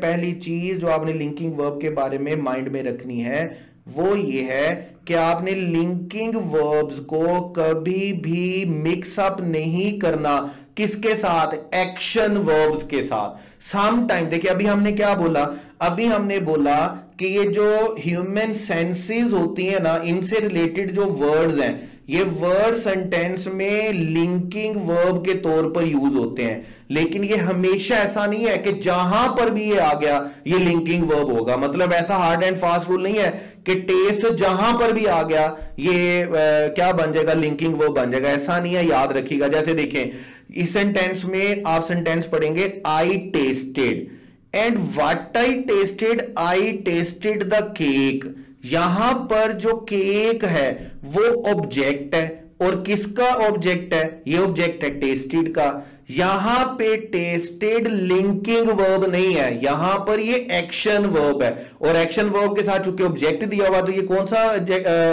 पहली चीज जो आपने लिंकिंग वर्ब के बारे में माइंड में रखनी है वो ये है कि आपने लिंकिंग वर्ब्स को कभी भी मिक्स अप नहीं करना। किसके साथ? एक्शन वर्ब्स के साथ। सम टाइम देखिए, अभी हमने क्या बोला? अभी हमने बोला कि ये जो ह्यूमन सेंसेस होती है ना, इनसे रिलेटेड जो वर्ड्स हैं, ये वर्ड सेंटेंस में लिंकिंग वर्ब के तौर पर यूज होते हैं। लेकिन ये हमेशा ऐसा नहीं है कि जहां पर भी ये आ गया ये लिंकिंग वर्ब होगा। मतलब ऐसा हार्ड एंड फास्ट रूल नहीं है कि टेस्ट जहां पर भी आ गया ये क्या बन जाएगा? लिंकिंग वर्ब बन जाएगा। ऐसा नहीं है, याद रखिएगा। जैसे देखें, इस सेंटेंस में आप सेंटेंस पढ़ेंगे, I tasted and what I tasted the cake. यहां पर जो केक है वो ऑब्जेक्ट है, और किसका ऑब्जेक्ट है? ये ऑब्जेक्ट है टेस्टेड का। यहां पे टेस्टेड लिंकिंग वर्ब नहीं है, यहां पर ये एक्शन वर्ब है, और एक्शन वर्ब के साथ चूंकि ऑब्जेक्ट दिया हुआ तो ये कौन सा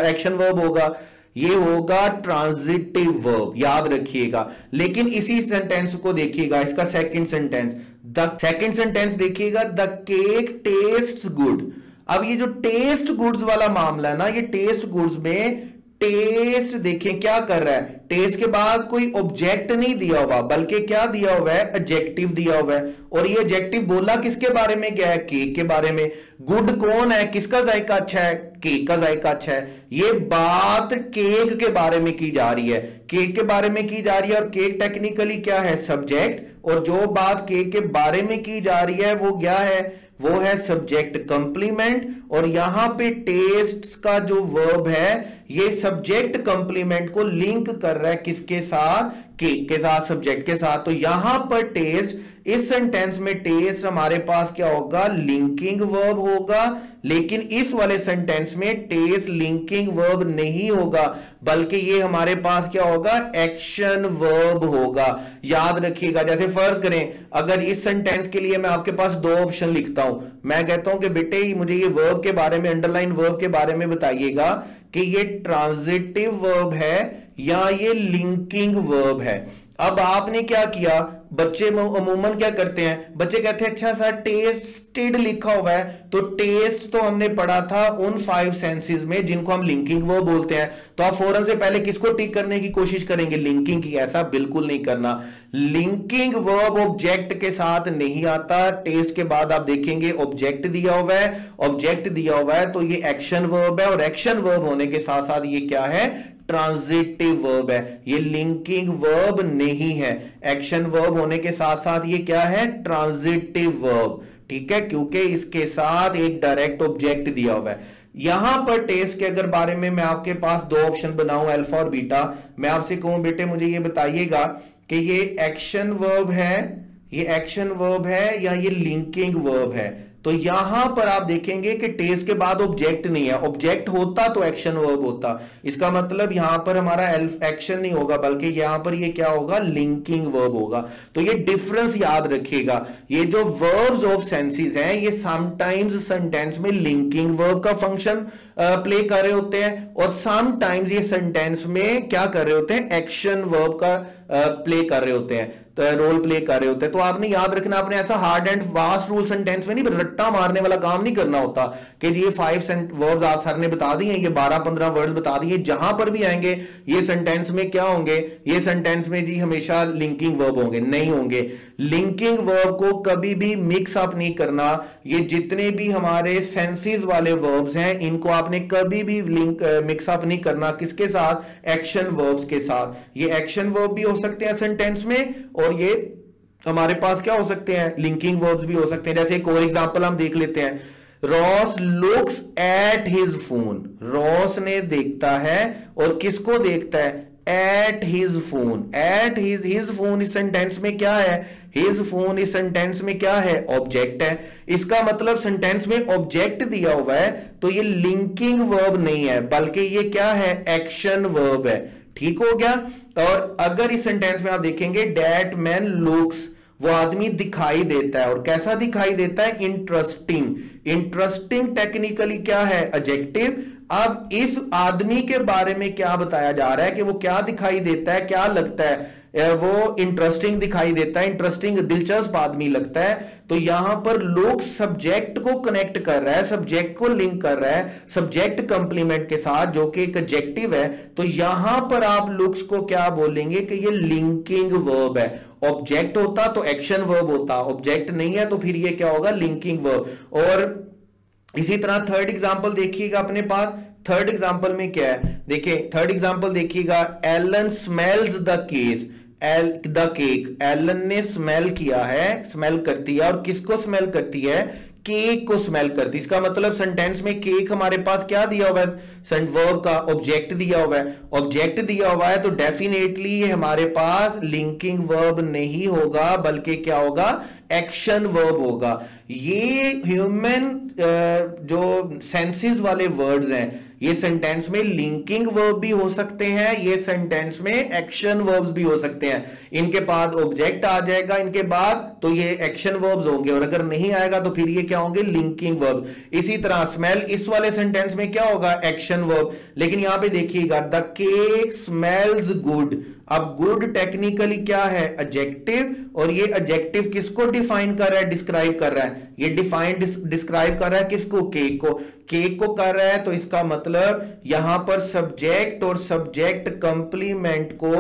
एक्शन वर्ब होगा? ये होगा ट्रांजिटिव वर्ब, याद रखिएगा। लेकिन इसी सेंटेंस को देखिएगा, इसका second sentence, the second sentence देखिएगा, द केक टेस्ट्स गुड। अब ये जो टेस्ट गुड्स वाला मामला है ना, ये टेस्ट गुड्स में टेस्ट देखें क्या कर रहा है? टेस्ट के बाद कोई ऑब्जेक्ट नहीं दिया हुआ, बल्कि क्या दिया हुआ है? एडजेक्टिव दिया हुआ है। और ये एडजेक्टिव बोला किसके बारे में गया है? केक के बारे में। गुड कौन है? किसका जायका अच्छा है? केक का जायका अच्छा है। ये बात केक के बारे में की जा रही है, केक के बारे में की जा रही है। और केक टेक्निकली क्या है? सब्जेक्ट। और जो बात केक के बारे में की जा रही है वो क्या है? वो है सब्जेक्ट कंप्लीमेंट। और यहां पे टेस्ट का जो वर्ब है ये सब्जेक्ट कंप्लीमेंट को लिंक कर रहा है किसके साथ? केक के साथ, सब्जेक्ट के साथ। तो यहां पर टेस्ट, इस सेंटेंस में टेस्ट हमारे पास क्या होगा? लिंकिंग वर्ब होगा। लेकिन इस वाले सेंटेंस में टेस्ट लिंकिंग वर्ब नहीं होगा, बल्कि ये हमारे पास क्या होगा? एक्शन वर्ब होगा। याद रखिएगा। जैसे फर्ज करें, अगर इस सेंटेंस के लिए मैं आपके पास दो ऑप्शन लिखता हूं, मैं कहता हूं कि बेटे मुझे ये वर्ब के बारे में, अंडरलाइन वर्ब के बारे में बताइएगा कि ये ट्रांजिटिव वर्ब है या ये लिंकिंग वर्ब है। अब आपने क्या किया? बच्चे अमूमन क्या करते हैं? बच्चे कहते हैं अच्छा सर टेस्टेड लिखा हुआ है, तो टेस्ट तो हमने पढ़ा था उन 5 सेंसेस में जिनको हम लिंकिंग वर्ब बोलते हैं। तो आप फौरन से पहले किसको टिक करने की कोशिश करेंगे? लिंकिंग की। ऐसा बिल्कुल नहीं करना। लिंकिंग वर्ब ऑब्जेक्ट के साथ नहीं आता। टेस्ट के बाद आप देखेंगे ऑब्जेक्ट दिया हुआ है, ऑब्जेक्ट दिया हुआ है तो ये एक्शन वर्ब है, और एक्शन वर्ब होने के साथ साथ ये क्या है? ट्रांजिटिव वर्ब है। ये लिंकिंग वर्ब नहीं है। एक्शन वर्ब होने के साथ साथ ये क्या है? Transitive verb. ठीक है, क्योंकि इसके साथ एक डायरेक्ट ऑब्जेक्ट दिया हुआ है। यहां पर टेस्ट के अगर बारे में मैं आपके पास दो ऑप्शन बनाऊं, अल्फा और बीटा, मैं आपसे कहूं बेटे मुझे ये बताइएगा कि ये एक्शन वर्ब है, ये एक्शन वर्ब है या ये लिंकिंग वर्ब है? तो यहां पर आप देखेंगे कि टेस्ट के बाद ऑब्जेक्ट नहीं है। ऑब्जेक्ट होता तो एक्शन वर्ब होता। इसका मतलब यहां पर हमारा एक्शन नहीं होगा, बल्कि यहां पर ये क्या होगा? लिंकिंग वर्ब होगा। तो ये डिफरेंस याद रखिएगा। ये जो वर्ब्स ऑफ सेंसेस हैं ये समटाइम्स सेंटेंस में लिंकिंग वर्ब का फंक्शन प्ले कर रहे होते हैं, और समटाइम्स ये सेंटेंस में क्या कर रहे होते हैं? एक्शन वर्ब का प्ले कर रहे होते हैं, तो रोल प्ले कर रहे होते हैं। तो आपने याद रखना, आपने ऐसा hard and vast rule sentence में नहीं, रट्टा मारने वाला काम नहीं करना होता कि ये 5 वर्ड्स आप सर ने बता दिए, ये 12-15 वर्ड्स बता दिए, जहां पर भी आएंगे ये सेंटेंस में क्या होंगे? ये सेंटेंस में जी हमेशा लिंकिंग वर्ब होंगे? नहीं होंगे। लिंकिंग वर्ब को कभी भी मिक्स अप नहीं करना। ये जितने भी हमारे सेंसेस वाले वर्ब्स हैं इनको आपने कभी भी मिक्स अप नहीं करना। किसके साथ? एक्शन वर्ब्स के साथ। ये एक्शन वर्ब भी हो सकते हैं सेंटेंस में, और ये हमारे पास क्या हो सकते हैं? लिंकिंग वर्ब्स भी हो सकते हैं। जैसे एक और एग्जांपल हम देख लेते हैं, Ross looks at his phone. Ross ने देखता है, और किसको देखता है? At his phone. At his phone इस सेंटेंस में क्या है? हिज फोन इस सेंटेंस में क्या है? ऑब्जेक्ट है। इसका मतलब सेंटेंस में ऑब्जेक्ट दिया हुआ है तो ये लिंकिंग वर्ब नहीं है, बल्कि ये क्या है? एक्शन वर्ब है। ठीक हो गया। और अगर इस सेंटेंस में आप देखेंगे दैट मैन लुक्स, वो आदमी दिखाई देता है, और कैसा दिखाई देता है? इंटरेस्टिंग। इंटरेस्टिंग टेक्निकली क्या है? एडजेक्टिव। अब इस आदमी के बारे में क्या बताया जा रहा है कि वो क्या दिखाई देता है? क्या लगता है? वो इंटरेस्टिंग दिखाई देता है, इंटरेस्टिंग दिलचस्प आदमी लगता है। तो यहां पर लोग सब्जेक्ट को कनेक्ट कर रहा है, सब्जेक्ट को लिंक कर रहा है सब्जेक्ट कंप्लीमेंट के साथ, जो कि एक एडजेक्टिव है। तो यहां पर आप लुक्स को क्या बोलेंगे कि ये लिंकिंग वर्ब है। ऑब्जेक्ट होता तो एक्शन वर्ब होता, ऑब्जेक्ट नहीं है तो फिर ये क्या होगा, लिंकिंग वर्ब। और इसी तरह थर्ड एग्जांपल देखिएगा अपने पास। थर्ड एग्जांपल में क्या है, देखिए थर्ड एग्जांपल देखिएगा, Alan smells the cake. Alan ने स्मेल किया है, स्मेल करती है, और किसको स्मेल करती है, केक को स्मेल करती है। इसका मतलब सेंटेंस में केक हमारे पास क्या दिया हुआ है, वर्ब का ऑब्जेक्ट दिया हुआ है। ऑब्जेक्ट दिया हुआ है तो डेफिनेटली ये हमारे पास लिंकिंग वर्ब नहीं होगा, बल्कि क्या होगा, एक्शन वर्ब होगा। ये ह्यूमन जो सेंसेस वाले वर्ड्स हैं, ये सेंटेंस में लिंकिंग वर्ब भी हो सकते हैं, ये सेंटेंस में एक्शन वर्ब्स भी हो सकते हैं। इनके पास ऑब्जेक्ट आ जाएगा इनके बाद तो ये एक्शन वर्ब्स होंगे, और अगर नहीं आएगा तो फिर ये क्या होंगे, लिंकिंग वर्ब। इसी तरह स्मेल इस वाले सेंटेंस में क्या होगा, एक्शन वर्ब। लेकिन यहां पे देखिएगा, द केक स्मेल्स गुड। अब गुड टेक्निकली क्या है, एडजेक्टिव, और ये एडजेक्टिव किसको डिफाइन कर रहा है, डिस्क्राइब कर रहा है। ये डिस्क्राइब कर रहा है किसको, केक को, केक को कर रहा है। तो इसका मतलब यहां पर सब्जेक्ट और सब्जेक्ट कंप्लीमेंट को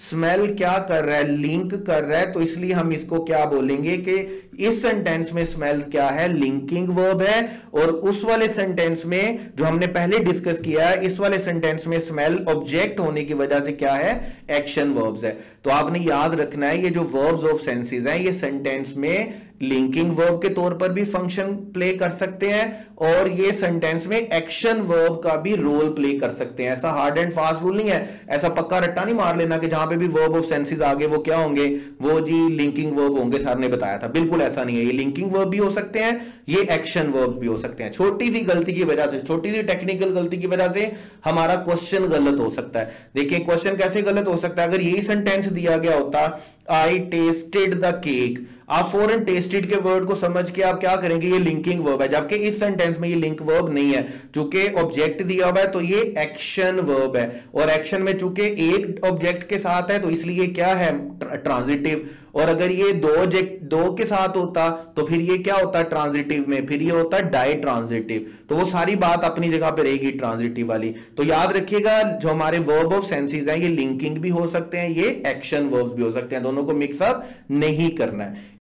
स्मेल क्या कर रहा है, लिंक कर रहा है। तो इसलिए हम इसको क्या बोलेंगे कि इस सेंटेंस में स्मेल क्या है, लिंकिंग वर्ब है। और उस वाले सेंटेंस में जो हमने पहले डिस्कस किया है, इस वाले सेंटेंस में स्मेल ऑब्जेक्ट होने की वजह से क्या है, एक्शन वर्ब्स है। तो आपने याद रखना है ये जो वर्ब्स ऑफ सेंसेस हैं, ये सेंटेंस में लिंकिंग वर्ब के तौर पर भी फंक्शन प्ले कर सकते हैं, और ये सेंटेंस में एक्शन वर्ब का भी रोल प्ले कर सकते हैं। ऐसा हार्ड एंड फास्ट रूल नहीं है, ऐसा पक्का रट्टा नहीं मार लेना कि जहां पे भी वर्ब ऑफ सेंसेस आगे वो क्या होंगे, वो जी लिंकिंग वर्ब होंगे, सर ने बताया था। बिल्कुल ऐसा नहीं है, ये लिंकिंग वर्ब भी हो सकते हैं, ये एक्शन वर्ब भी हो सकते हैं। छोटी सी गलती की वजह से, छोटी सी टेक्निकल गलती की वजह से हमारा क्वेश्चन गलत हो सकता है। देखिए क्वेश्चन कैसे गलत हो सकता है, अगर यही सेंटेंस दिया गया होता, आई टेस्टेड द केक, आप फॉरन टेस्टेड के वर्ड को समझ के आप क्या करेंगे, ये लिंकिंग वर्ब है, जबकि इस सेंटेंस में ये लिंक वर्ब नहीं है। चूंकि ऑब्जेक्ट दिया हुआ है तो ये एक्शन वर्ब है, और एक्शन में चूंकि एक ऑब्जेक्ट के साथ है तो इसलिए क्या है, ट्रांजिटिव। और अगर ये दो के साथ होता तो फिर ये क्या होता, ट्रांजिटिव में, फिर ये होता डाई ट्रांजिटिव। तो वो सारी बात अपनी जगह पे रहेगी ट्रांजिटिव वाली। तो याद रखिएगा जो हमारे वर्ब ऑफ सेंसेस हैं, ये लिंकिंग भी हो सकते हैं, ये एक्शन वर्ब्स भी हो सकते हैं, दोनों को मिक्सअप नहीं करना है।